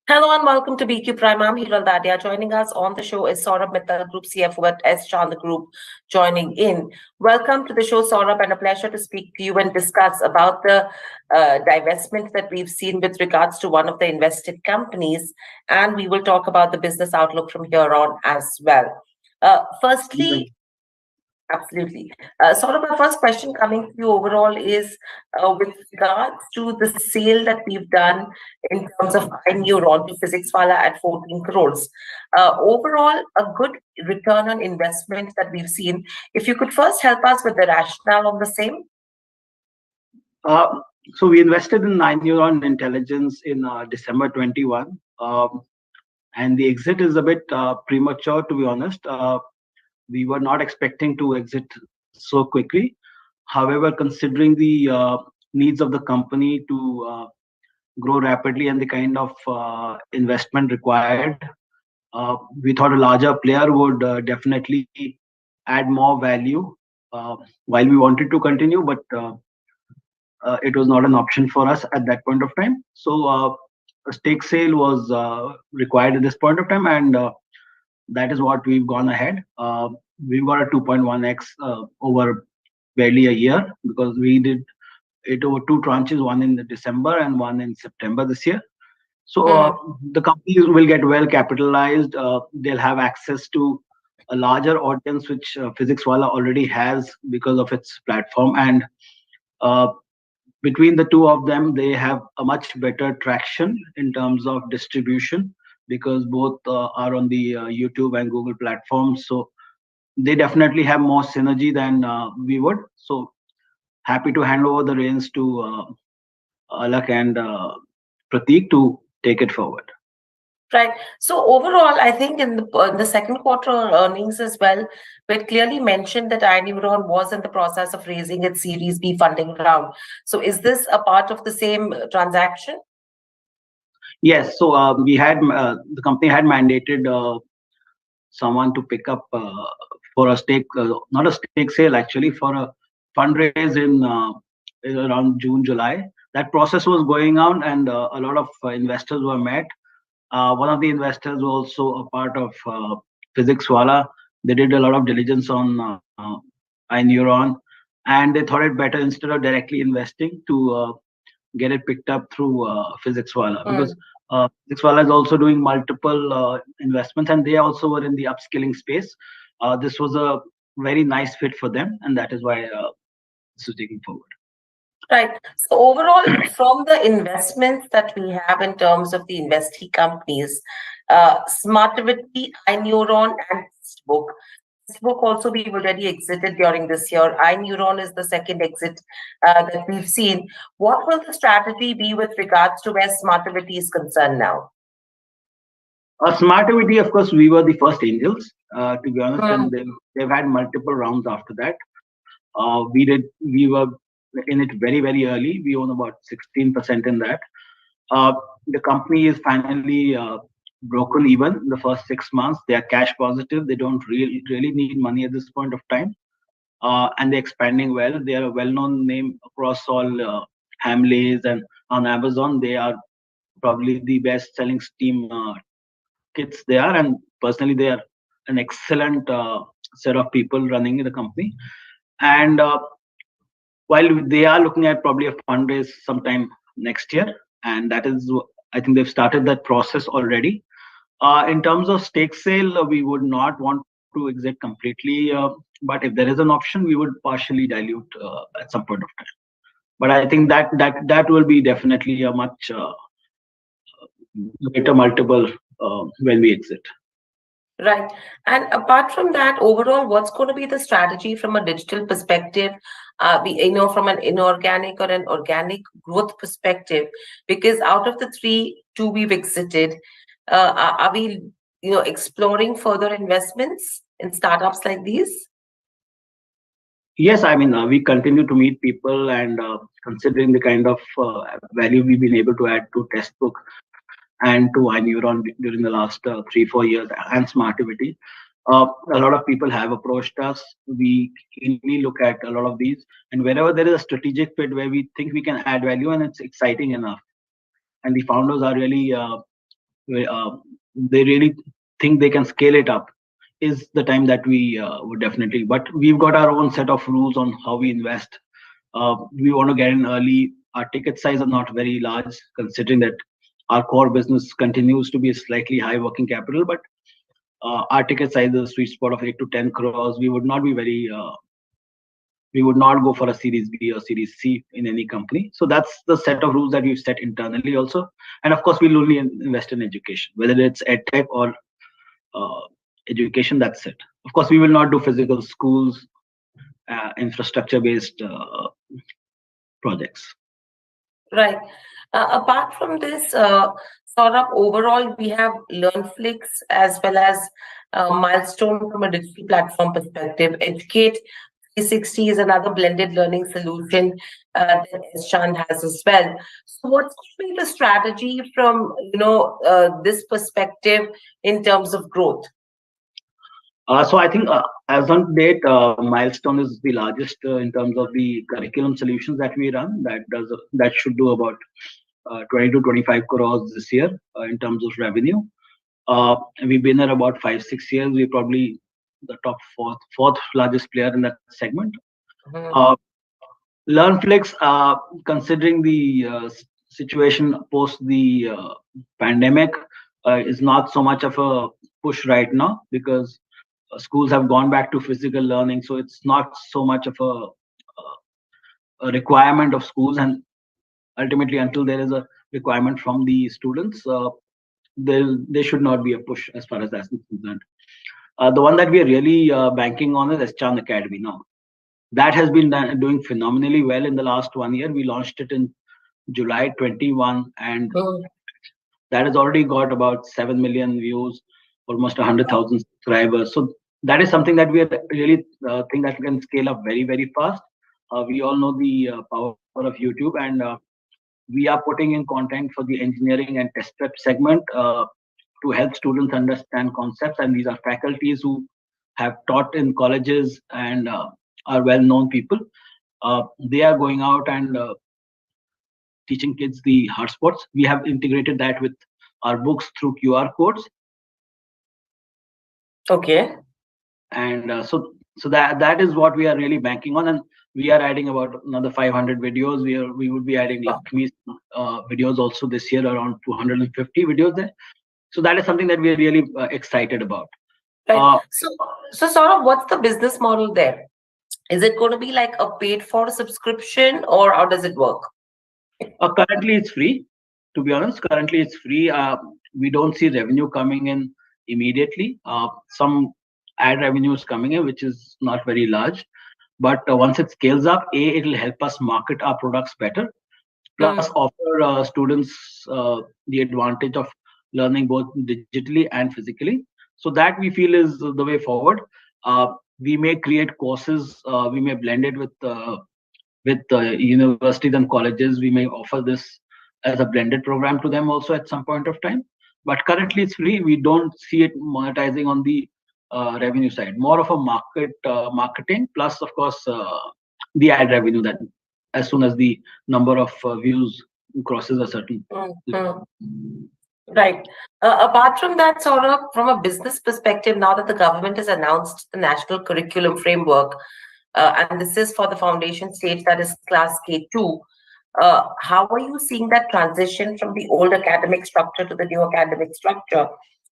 Hello and welcome to BQ Prime. I'm Hiral Dadia. Joining us on the show is Saurabh Mittal, Group CFO at S. Chandra Group, joining in. Welcome to the show, Saurabh, and a pleasure to speak to you and discuss about the divestment that we've seen with regards to one of the invested companies. And we will talk about the business outlook from here on as well. Firstly, absolutely. Sort of my first question coming to you overall is with regards to the sale that we've done in terms of iNeuron to PhysicsWallah at 14 crores. Overall, a good return on investment that we've seen. If you could first help us with the rationale on the same. Uh, so we invested in iNeuron Intelligence in December 21, and the exit is a bit premature, to be honest. We were not expecting to exit so quickly. However, considering the needs of the company to grow rapidly and the kind of investment required, we thought a larger player would definitely add more value while we wanted to continue, but it was not an option for us at that point of time. So a stake sale was required at this point of time, and that is what we've gone ahead. We've got a 2.1x over barely a year because we did it over two tranches, one in December and one in September this year. So the companies will get well capitalized. They'll have access to a larger audience, which PhysicsWallah already has because of its platform. And between the two of them, they have a much better traction in terms of distribution because both are on the YouTube and Google platforms. So they definitely have more synergy than we would. So happy to hand over the reins to Alak and Prateek to take it forward. Right. So overall, I think in the second quarter earnings as well, we had clearly mentioned that iNeuron was in the process of raising its Series B funding round. So is this a part of the same transaction? Yes. So we had the company had mandated someone to pick up for a stake, not a stake sale actually, for a fundraise in around June, July. That process was going on, and a lot of investors were met. One of the investors was also a part of PhysicsWallah. They did a lot of diligence on iNeuron, and they thought it better instead of directly investing to get it picked up through PhysicsWallah because PhysicsWallah is also doing multiple investments, and they also were in the upskilling space. This was a very nice fit for them, and that is why this is taking forward. Right. So overall, from the investments that we have in terms of the investee companies, Smartivity, iNeuron, and Book. Book also we've already exited during this year. iNeuron is the second exit that we've seen. What will the strategy be with regards to where Smartivity is concerned now? Smartivity, of course, we were the first angels, to be honest, and they've had multiple rounds after that. We were in it very, very early. We own about 16% in that. The company is finally broken even in the first 6 months. They are cash positive. They don't really need money at this point of time. And they're expanding well. They are a well-known name across all Hamleys and on Amazon. They are probably the best-selling Steam kits they are. And personally, they are an excellent set of people running the company. And while they are looking at probably a fundraise sometime next year, and that is, I think they've started that process already. In terms of stake sale, we would not want to exit completely, but if there is an option, we would partially dilute at some point of time. But I think that will be definitely a much better multiple when we exit. Right. And apart from that, overall, what's going to be the strategy from a digital perspective? From an inorganic or an organic growth perspective, because out of the two we've exited, are we, exploring further investments in startups like these? Yes, I mean, we continue to meet people, and considering the kind of value we've been able to add to Testbook and to iNeuron during the last 3-4 years and Smartivity. A lot of people have approached us. We keenly look at a lot of these, and wherever there is a strategic fit where we think we can add value and it's exciting enough, and the founders are really they really think they can scale it up, is the time that we would definitely. But we've got our own set of rules on how we invest. We want to get in early. Our ticket size are not very large, considering that our core business continues to be a slightly high working capital. But our ticket size is a sweet spot of 8 to 10 crores. We would not go for a Series B or Series C in any company. So that's the set of rules that we've set internally also. And of course, we'll only invest in education, whether it's edtech or uh, education. That's it. Of course, we will not do physical schools, infrastructure-based projects. Right. Apart from this, sort of overall, we have LearnFlix as well as Milestone from a digital platform perspective. Educate 360 is another blended learning solution that Chand has as well. So, what's going to be the strategy from this perspective in terms of growth? So I think as on date, Milestone is the largest in terms of the curriculum solutions that we run. That should do about 20 to 25 crores this year in terms of revenue. And we've been there about 5 6 years. We're probably the top fourth largest player in that segment. Mhm. Uh, LearnFlix, considering the situation post the pandemic, is not so much of a push right now because schools have gone back to physical learning. So it's not so much of a requirement of schools. And ultimately, until there is a requirement from the students, there should not be a push as far as that's concerned. The one that we are really banking on is Eschan Academy now. That has been doing phenomenally well in the last 1 year. We launched it in July 21, and Mm. that has already got about 7 million views, almost 100,000 subscribers. So that is something that we are really think that we can scale up very, very fast. We all know the power of YouTube, and we are putting in content for the engineering and test prep segment to help students understand concepts. And these are faculties who have taught in colleges and are well-known people. They are going out and teaching kids the hard spots. We have integrated that with our books through QR codes, Okay. and so that is what we are really banking on. And we are adding about another 500 videos. We would be adding Lakshmi's videos also this year, around 250 videos there. So that is something that we are really excited about. Right. Uh, So sort of what's the business model there? Is it going to be like a paid for subscription or how does it work? Currently, it's free. To be honest, currently it's free. We don't see revenue coming in immediately. Some ad revenue is coming in, which is not very large. But once it scales up, it'll help us market our products better. Plus, Mm. offer students the advantage of learning both digitally and physically. So that we feel is the way forward. We may create courses. We may blend it with universities and colleges. We may offer this as a blended program to them also at some point of time. But currently, it's free. We don't see it monetizing on the revenue side. More of a marketing plus, of course, the ad revenue that as soon as the number of views crosses a certain. Mm. Mm. Right. Apart from that, sort of from a business perspective, now that the government has announced the national curriculum framework, and this is for the foundation stage, that is class K2, how are you seeing that transition from the old academic structure to the new academic structure?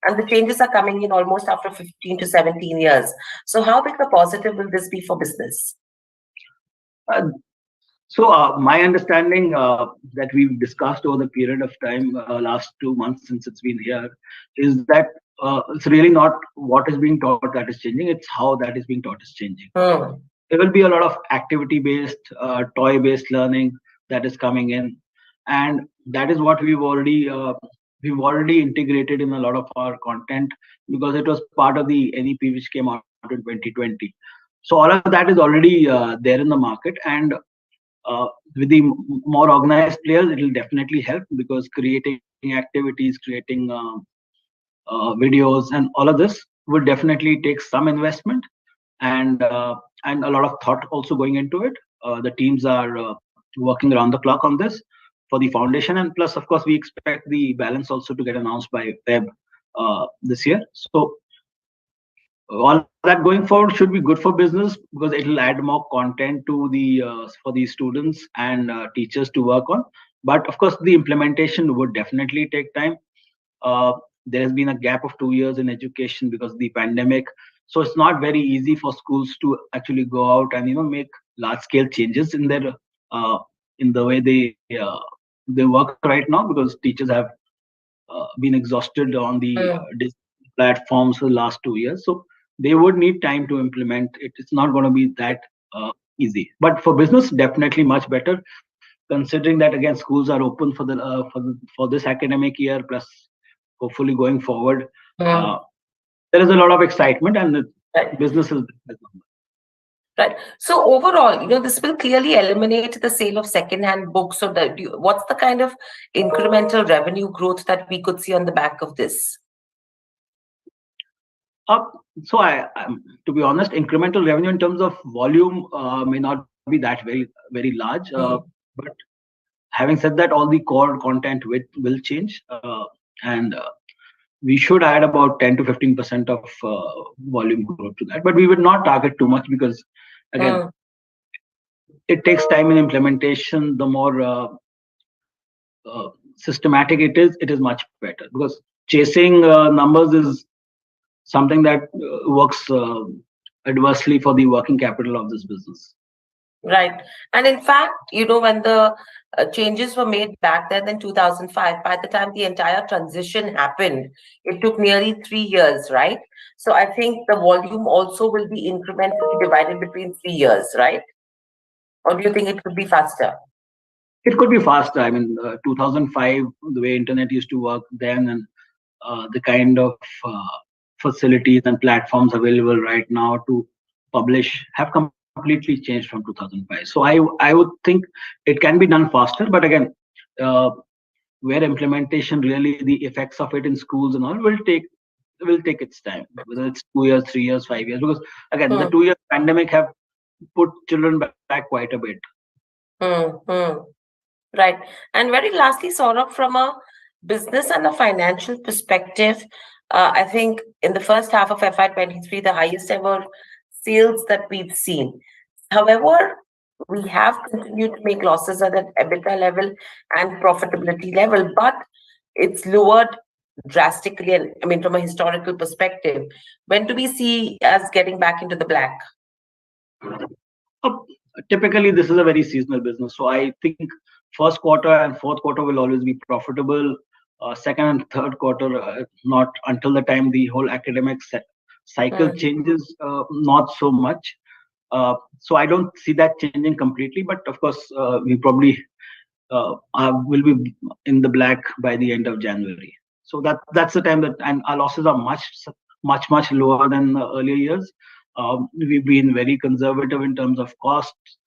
And the changes are coming in almost after 15 to 17 years. So, how big a positive will this be for business? Uh, So, my understanding that we've discussed over the period of time, last 2 months since it's been here, is that it's really not what is being taught that is changing, it's how that is being taught is changing. Hmm. There will be a lot of activity based, toy based learning that is coming in. And that is what we've already integrated in a lot of our content because it was part of the NEP which came out in 2020. So, all of that is already there in the market. And with the more organized players, it will definitely help because creating activities, creating videos, and all of this would definitely take some investment and a lot of thought also going into it. The teams are working around the clock on this. for the foundation, and plus, of course, we expect the balance also to get announced by Feb this year. So all that going forward should be good for business because it will add more content to the for the students and teachers to work on. But of course, the implementation would definitely take time. uh, there has been a gap of 2 years in education because of the pandemic, so it's not very easy for schools to actually go out and make large scale changes uh, in the way they work right now, because teachers have been exhausted on the Mm. digital platforms for the last 2 years. So they would need time to implement it. It's not going to be that easy. But for business, definitely much better, considering that again schools are open for this academic year, plus hopefully going forward. Uh, Mm. there is a lot of excitement, and the Right. business is. Right. So overall, this will clearly eliminate the sale of second-hand books. So what's the kind of incremental revenue growth that we could see on the back of this? Up. So to be honest, incremental revenue in terms of volume may not be that very large. Mm. But having said that, all the core content will change, and we should add about 10 to 15% of volume growth to that. But we would not target too much because, again, Mm. it takes time in implementation. The more systematic it is much better, because chasing numbers is something that works adversely for the working capital of this business. Right. And in fact, when the changes were made back then in 2005, by the time the entire transition happened, it took nearly 3 years, right? So I think the volume also will be incrementally divided between 3 years, right? Or do you think it could be faster? It could be faster. I mean, 2005, the way internet used to work then, and the kind of facilities and platforms available right now to publish have completely changed from 2005. So I would think it can be done faster, but again, uh, where implementation really, the effects of it in schools and all will take its time, whether it's 2 years, 3 years, 5 years, because again, the Hmm. 2 year pandemic have put children back quite a bit. Hmm. Hmm. Right. And very lastly, Saurabh, from a business and a financial perspective, I think in the first half of FY23, the highest ever sales that we've seen. However, we have continued to make losses at an EBITDA level and profitability level, but it's lowered drastically. And I mean, from a historical perspective, when do we see us getting back into the black? Uh, Typically, this is a very seasonal business, so I think first quarter and fourth quarter will always be profitable. Second and third quarter, not until the time the whole academic cycle Hmm. changes, not so much. So I don't see that changing completely, but of course, we probably will be in the black by the end of January. So that's the time that, and our losses are much lower than earlier years. We've been very conservative in terms of costs.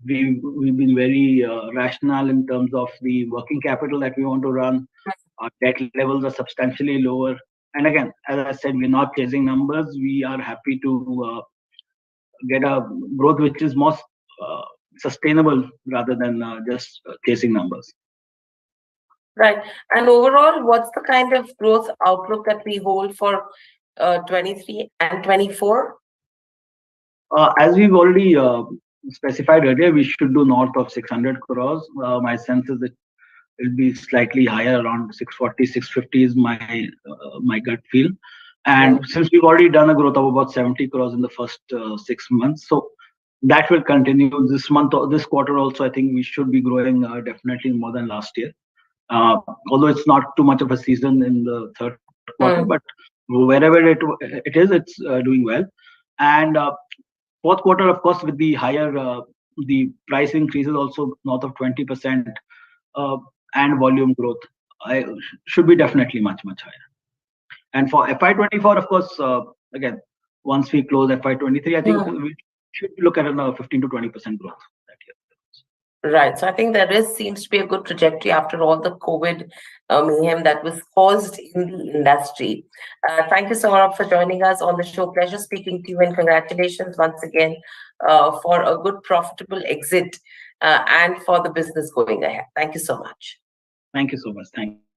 We've been very rational in terms of the working capital that we want to run. Our debt levels are substantially lower. And again, as I said, we're not chasing numbers. We are happy to get a growth which is more uh, sustainable rather than just chasing numbers. Right. And overall, what's the kind of growth outlook that we hold for 23 and 24? As we've already specified earlier, we should do north of 600 crores. My sense is that it'll be slightly higher, around 640, 650 is my gut feel. Right. And since we've already done a growth of about 70 crores in the first 6 months, so that will continue this month or this quarter also. I think we should be growing definitely more than last year. Although it's not too much of a season in the third quarter, but Hmm. wherever it is, it's doing well. And fourth quarter, of course, with the higher the price increases also north of 20%, uh, and volume growth, I should be definitely much higher. And for FY24, of course, again, once we close FY23, I think Hmm. we should look at another 15 to 20% growth that year. Right. So I think there is seems to be a good trajectory after all the COVID mayhem that was caused in the industry. Thank you, Saurabh, for joining us on the show. Pleasure speaking to you, and congratulations once again for a good, profitable exit and for the business going ahead. Thank you so much. Thank you so much. Thank you.